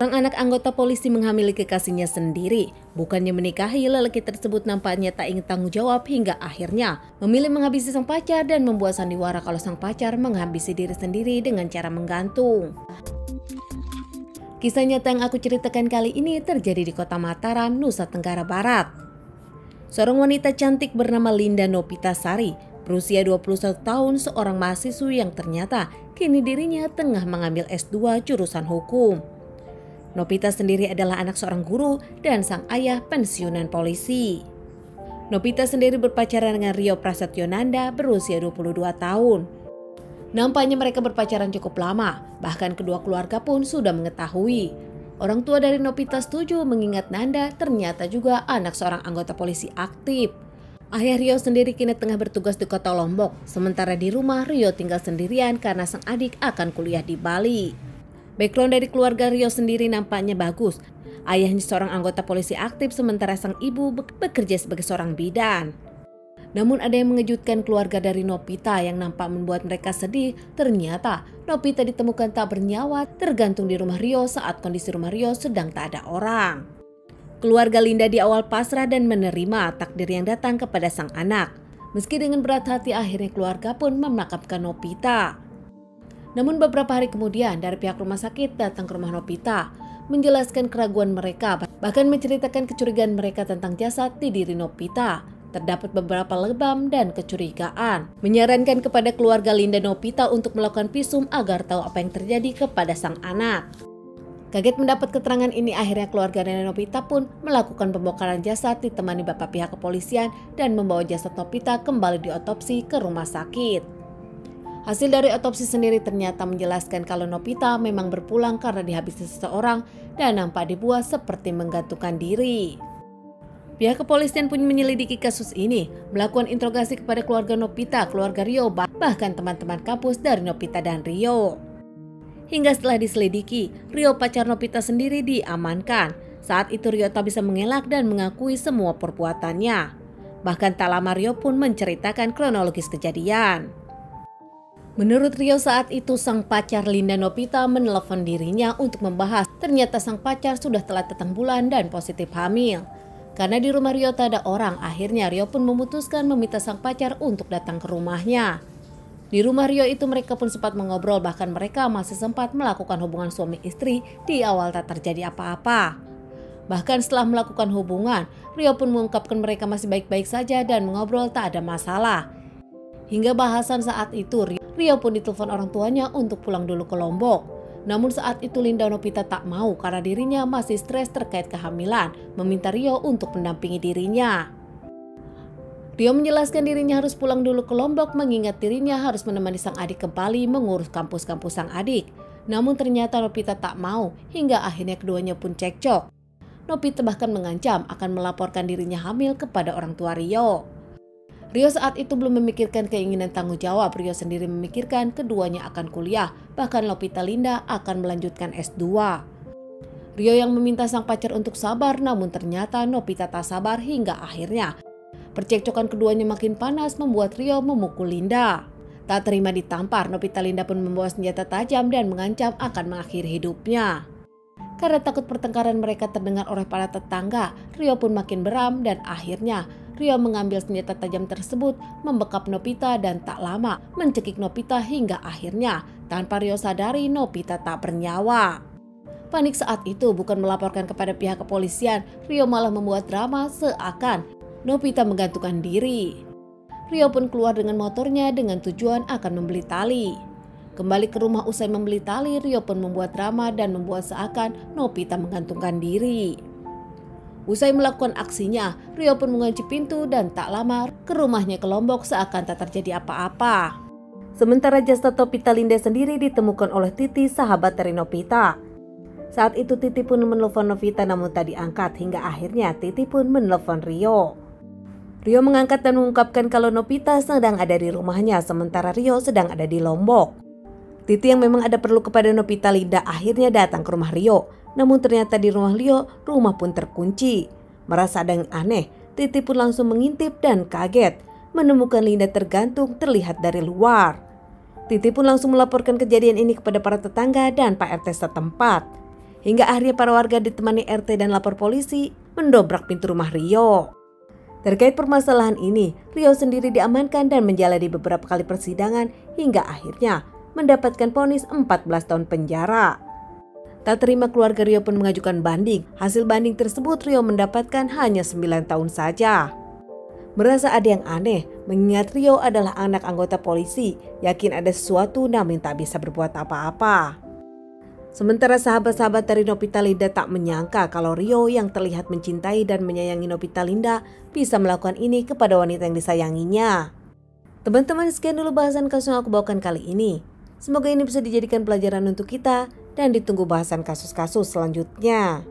Sang anak anggota polisi menghamili kekasihnya sendiri. Bukannya menikahi, lelaki tersebut nampaknya tak ingin tanggung jawab hingga akhirnya memilih menghabisi sang pacar dan membuat sandiwara kalau sang pacar menghabisi diri sendiri dengan cara menggantung. Kisah nyata yang aku ceritakan kali ini terjadi di kota Mataram, Nusa Tenggara Barat. Seorang wanita cantik bernama Linda Nopitasari, berusia 21 tahun, seorang mahasiswi yang ternyata kini dirinya tengah mengambil S2 jurusan hukum. Nopita sendiri adalah anak seorang guru dan sang ayah pensiunan polisi. Nopita sendiri berpacaran dengan Rio Prasetyonanda berusia 22 tahun. Nampaknya mereka berpacaran cukup lama, bahkan kedua keluarga pun sudah mengetahui. Orang tua dari Nopita setuju mengingat Nanda ternyata juga anak seorang anggota polisi aktif. Ayah Rio sendiri kini tengah bertugas di kota Lombok, sementara di rumah Rio tinggal sendirian karena sang adik akan kuliah di Bali. Background dari keluarga Rio sendiri nampaknya bagus. Ayahnya seorang anggota polisi aktif sementara sang ibu bekerja sebagai seorang bidan. Namun ada yang mengejutkan keluarga dari Nopita yang nampak membuat mereka sedih. Ternyata Nopita ditemukan tak bernyawa tergantung di rumah Rio saat kondisi rumah Rio sedang tak ada orang. Keluarga Linda di awal pasrah dan menerima takdir yang datang kepada sang anak. Meski dengan berat hati akhirnya keluarga pun memakamkan Nopita. Namun beberapa hari kemudian dari pihak rumah sakit datang ke rumah Nopita menjelaskan keraguan mereka, bahkan menceritakan kecurigaan mereka tentang jasad di diri Nopita. Terdapat beberapa lebam dan kecurigaan. Menyarankan kepada keluarga Linda Nopita untuk melakukan visum agar tahu apa yang terjadi kepada sang anak. Kaget mendapat keterangan ini, akhirnya keluarga dari Nopita pun melakukan pembongkaran jasad ditemani bapak pihak kepolisian dan membawa jasad Nopita kembali diotopsi ke rumah sakit. Hasil dari otopsi sendiri ternyata menjelaskan kalau Nopita memang berpulang karena dihabisi seseorang dan nampak dibuat seperti menggantungkan diri. Pihak kepolisian pun menyelidiki kasus ini, melakukan interogasi kepada keluarga Nopita, keluarga Rio, bahkan teman-teman kampus dari Nopita dan Rio. Hingga setelah diselidiki, Rio pacar Nopita sendiri diamankan. Saat itu Rio tak bisa mengelak dan mengakui semua perbuatannya. Bahkan tak lama Rio pun menceritakan kronologis kejadian. Menurut Rio saat itu sang pacar Linda Nopita menelepon dirinya untuk membahas ternyata sang pacar sudah telat datang bulan dan positif hamil. Karena di rumah Rio tak ada orang, akhirnya Rio pun memutuskan meminta sang pacar untuk datang ke rumahnya. Di rumah Rio itu mereka pun sempat mengobrol, bahkan mereka masih sempat melakukan hubungan suami istri di awal tak terjadi apa-apa. Bahkan setelah melakukan hubungan, Rio pun mengungkapkan mereka masih baik-baik saja dan mengobrol tak ada masalah. Hingga bahasan saat itu Rio pun ditelepon orang tuanya untuk pulang dulu ke Lombok. Namun saat itu Linda Nopita tak mau karena dirinya masih stres terkait kehamilan, meminta Rio untuk mendampingi dirinya. Rio menjelaskan dirinya harus pulang dulu ke Lombok mengingat dirinya harus menemani sang adik kembali mengurus kampus-kampus sang adik. Namun ternyata Nopita tak mau hingga akhirnya keduanya pun cekcok. Nopita bahkan mengancam akan melaporkan dirinya hamil kepada orang tua Rio. Rio saat itu belum memikirkan keinginan tanggung jawab. Rio sendiri memikirkan keduanya akan kuliah, bahkan Nopita Linda akan melanjutkan S2. Rio yang meminta sang pacar untuk sabar, namun ternyata Nopita tak sabar hingga akhirnya percekcokan keduanya makin panas membuat Rio memukul Linda. Tak terima ditampar, Nopita Linda pun membawa senjata tajam dan mengancam akan mengakhiri hidupnya. Karena takut pertengkaran mereka terdengar oleh para tetangga, Rio pun makin beram dan akhirnya Rio mengambil senjata tajam tersebut, membekap Nopita dan tak lama mencekik Nopita hingga akhirnya tanpa Rio sadari Nopita tak bernyawa. Panik saat itu bukan melaporkan kepada pihak kepolisian, Rio malah membuat drama seakan Nopita menggantungkan diri. Rio pun keluar dengan motornya dengan tujuan akan membeli tali. Kembali ke rumah usai membeli tali, Rio pun membuat drama dan membuat seakan Nopita menggantungkan diri. Usai melakukan aksinya, Rio pun mengunci pintu dan tak lama ke rumahnya ke Lombok seakan tak terjadi apa-apa. Sementara jasad Nopita Linda sendiri ditemukan oleh Titi, sahabat dari Nopita. Saat itu Titi pun menelpon Nopita namun tak diangkat hingga akhirnya Titi pun menelpon Rio. Rio mengangkat dan mengungkapkan kalau Nopita sedang ada di rumahnya sementara Rio sedang ada di Lombok. Titi yang memang ada perlu kepada Nopita Linda akhirnya datang ke rumah Rio. Namun ternyata di rumah Rio, rumah pun terkunci. Merasa ada yang aneh, Titi pun langsung mengintip dan kaget menemukan Linda tergantung terlihat dari luar. Titi pun langsung melaporkan kejadian ini kepada para tetangga dan Pak RT setempat. Hingga akhirnya para warga ditemani RT dan lapor polisi mendobrak pintu rumah Rio. Terkait permasalahan ini, Rio sendiri diamankan dan menjalani beberapa kali persidangan hingga akhirnya mendapatkan vonis 14 tahun penjara. Tak terima, keluarga Rio pun mengajukan banding. Hasil banding tersebut Rio mendapatkan hanya 9 tahun saja. Merasa ada yang aneh, mengingat Rio adalah anak anggota polisi, yakin ada sesuatu namun tak bisa berbuat apa-apa. Sementara sahabat-sahabat dari Novita Linda tak menyangka kalau Rio yang terlihat mencintai dan menyayangi Novita Linda bisa melakukan ini kepada wanita yang disayanginya. Teman-teman, sekian dulu bahasan kasus yang aku bawakan kali ini. Semoga ini bisa dijadikan pelajaran untuk kita dan ditunggu bahasan kasus-kasus selanjutnya.